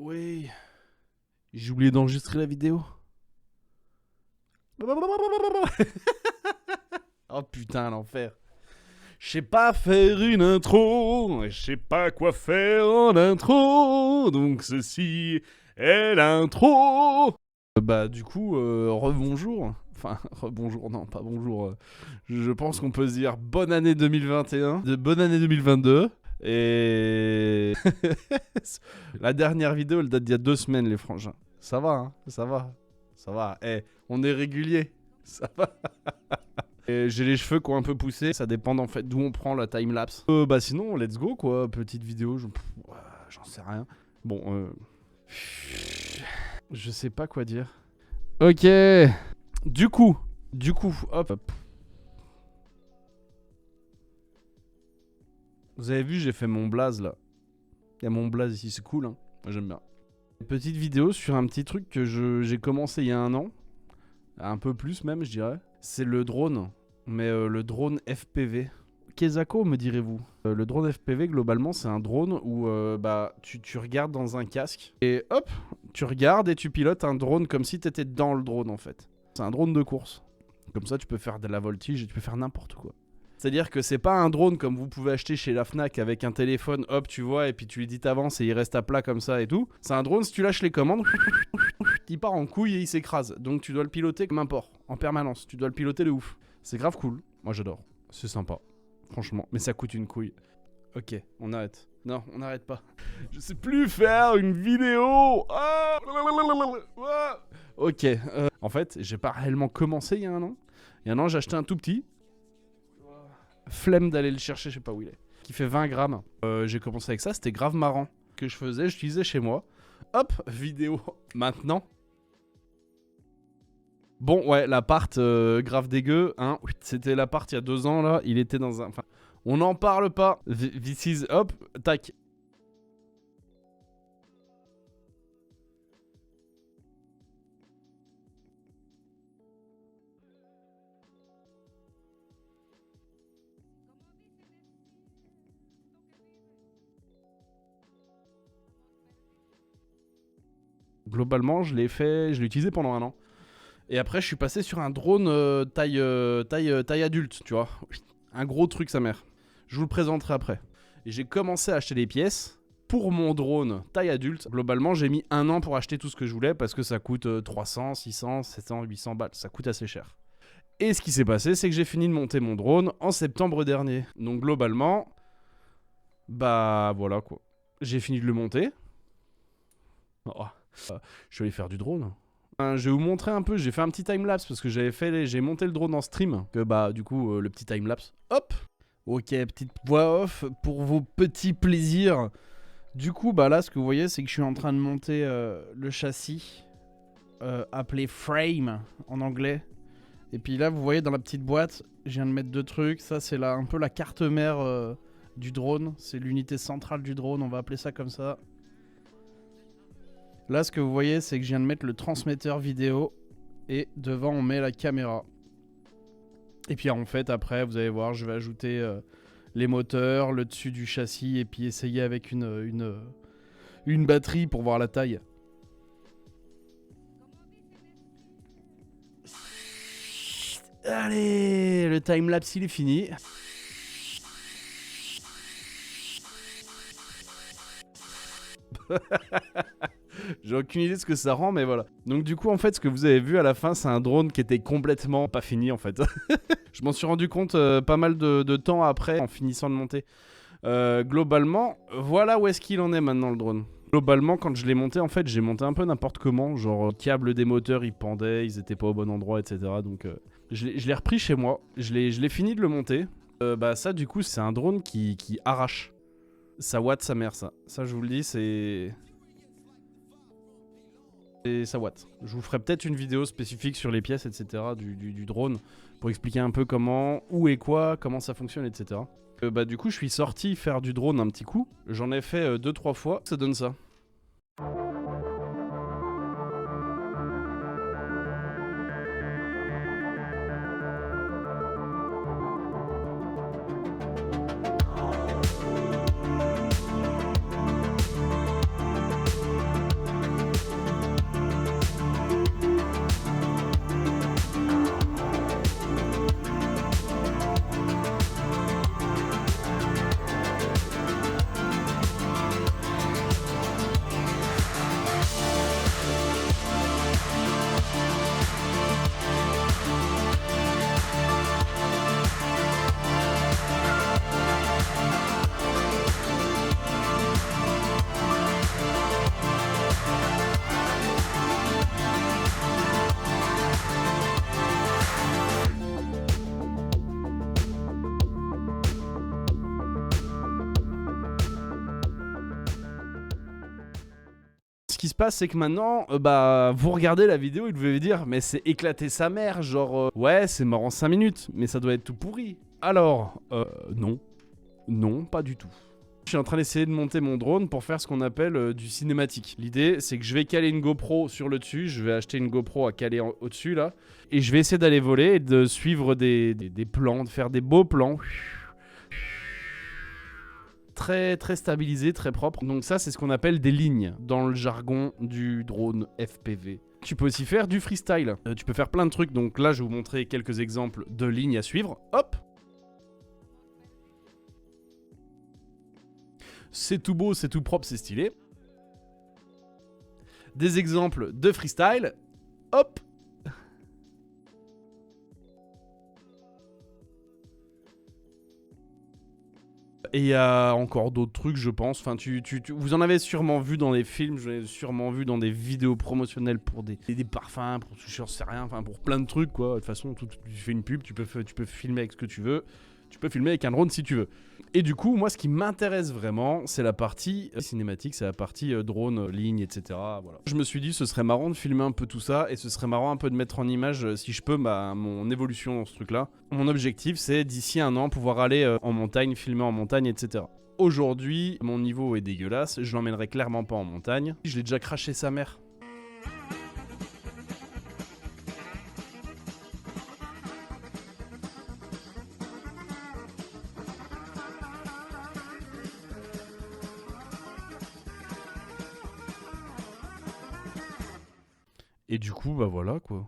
Oui. J'ai oublié d'enregistrer la vidéo. Oh putain, l'enfer. Je sais pas faire une intro, je sais pas quoi faire en intro, donc ceci est l'intro. Bah du coup, rebonjour. Enfin, rebonjour, non, pas bonjour. Je pense qu'on peut se dire bonne année 2021, bonne année 2022. Et la dernière vidéo, elle date d'il y a 2 semaines, les frangins. Ça va, hein, ça va, ça va. Eh, on est régulier, ça va. Et j'ai les cheveux qui ont un peu poussé, ça dépend en fait d'où on prend la timelapse. Bah sinon, let's go quoi, petite vidéo, j'en sais rien. Bon, je sais pas quoi dire. Ok, du coup, hop. Vous avez vu, j'ai fait mon blaze là. Il y a mon blaze ici, c'est cool, hein. Moi j'aime bien. Petite vidéo sur un petit truc que j'ai commencé il y a 1 an. Un peu plus même, je dirais. C'est le drone. Mais le drone FPV. Kezako, me direz-vous. Le drone FPV, globalement, c'est un drone où bah, tu regardes dans un casque. Et hop, tu regardes et tu pilotes un drone comme si t'étais dans le drone, en fait. C'est un drone de course. Comme ça, tu peux faire de la voltige et tu peux faire n'importe quoi. C'est-à-dire que c'est pas un drone comme vous pouvez acheter chez la Fnac avec un téléphone, hop, tu vois, et puis tu lui dis t'avances et il reste à plat comme ça et tout. C'est un drone, si tu lâches les commandes, il part en couille et il s'écrase. Donc tu dois le piloter comme un porc, en permanence. Tu dois le piloter de ouf. C'est grave cool. Moi j'adore. C'est sympa. Franchement. Mais ça coûte une couille. Ok, on arrête. Non, on n'arrête pas. Je sais plus faire une vidéo. Ah ok. En fait, j'ai pas réellement commencé il y a 1 an. Il y a 1 an, j'ai acheté un tout petit. Flemme d'aller le chercher, je sais pas où il est. Qui fait 20 grammes. J'ai commencé avec ça, c'était grave marrant. Que je faisais, j'utilisais chez moi. Hop, vidéo. Maintenant. Bon, ouais, l'appart grave dégueu. Hein. C'était l'appart il y a 2 ans, là. Il était dans un... Enfin, on n'en parle pas. This is... Hop, tac. Globalement, je l'ai utilisé pendant 1 an. Et après, je suis passé sur un drone taille adulte, tu vois. Un gros truc, sa mère. Je vous le présenterai après. Et j'ai commencé à acheter des pièces pour mon drone taille adulte. Globalement, j'ai mis 1 an pour acheter tout ce que je voulais parce que ça coûte 300, 600, 700, 800 balles. Ça coûte assez cher. Et ce qui s'est passé, c'est que j'ai fini de monter mon drone en septembre dernier. Donc globalement, bah voilà quoi. J'ai fini de le monter. Oh. Je suis allé faire du drone. Je vais vous montrer un peu, j'ai fait un petit timelapse parce que j'ai monté le drone en stream. Que bah du coup le petit timelapse. Hop. Ok, petite voix off pour vos petits plaisirs. Du coup bah là ce que vous voyez c'est que je suis en train de monter le châssis appelé frame en anglais. Et puis là vous voyez dans la petite boîte, je viens de mettre 2 trucs. Ça c'est là un peu la carte mère du drone. C'est l'unité centrale du drone, on va appeler ça comme ça. Là, ce que vous voyez, c'est que je viens de mettre le transmetteur vidéo et devant, on met la caméra. Et puis en fait, après, vous allez voir, je vais ajouter les moteurs, le dessus du châssis et puis essayer avec une batterie pour voir la taille. Allez, le timelapse, il est fini. J'ai aucune idée de ce que ça rend, mais voilà. Donc du coup, en fait, ce que vous avez vu à la fin, c'est un drone qui était complètement pas fini, en fait. Je m'en suis rendu compte pas mal de temps après, en finissant de monter. Globalement, voilà où est-ce qu'il en est maintenant, le drone. Globalement, quand je l'ai monté, en fait, j'ai monté un peu n'importe comment. Genre, câble des moteurs, ils pendaient, ils étaient pas au bon endroit, etc. Donc, je l'ai repris chez moi. Je l'ai fini de le monter. Bah ça, du coup, c'est un drone qui arrache. Ça watt sa mère, ça. Ça, je vous le dis, c'est... Et ça watt. Je vous ferai peut-être une vidéo spécifique sur les pièces, etc. du drone pour expliquer un peu comment, où et quoi, comment ça fonctionne, etc. Bah du coup, je suis sorti faire du drone un petit coup. J'en ai fait 2-3 fois. Ça donne ça. qui se passe, c'est que maintenant, bah, vous regardez la vidéo et vous devez dire, mais c'est éclater sa mère, genre, ouais, c'est mort en 5 minutes, mais ça doit être tout pourri. Alors, non. Non, pas du tout. Je suis en train d'essayer de monter mon drone pour faire ce qu'on appelle du cinématique. L'idée, c'est que je vais caler une GoPro sur le dessus, je vais acheter une GoPro à caler au-dessus, là, et je vais essayer d'aller voler et de suivre des plans, de faire des beaux plans. Très, très stabilisé, très propre. Donc ça, c'est ce qu'on appelle des lignes dans le jargon du drone FPV. Tu peux aussi faire du freestyle. Tu peux faire plein de trucs. Donc là, je vais vous montrer quelques exemples de lignes à suivre. Hop! C'est tout beau, c'est tout propre, c'est stylé. Des exemples de freestyle. Hop! Et il y a encore d'autres trucs, je pense. Enfin, vous en avez sûrement vu dans des films, j'en ai sûrement vu dans des vidéos promotionnelles pour des parfums, pour je sais rien, enfin pour plein de trucs quoi. De toute façon, tu fais une pub, tu peux filmer avec ce que tu veux. Tu peux filmer avec un drone si tu veux. Et du coup, moi, ce qui m'intéresse vraiment, c'est la partie cinématique, c'est la partie drone, ligne, etc. Voilà. Je me suis dit, ce serait marrant de filmer un peu tout ça, et ce serait marrant un peu de mettre en image, si je peux, mon évolution dans ce truc-là. Mon objectif, c'est d'ici un an, pouvoir aller en montagne, filmer en montagne, etc. Aujourd'hui, mon niveau est dégueulasse, je l'emmènerai clairement pas en montagne. Je l'ai déjà craché sa mère. Et du coup, bah voilà quoi.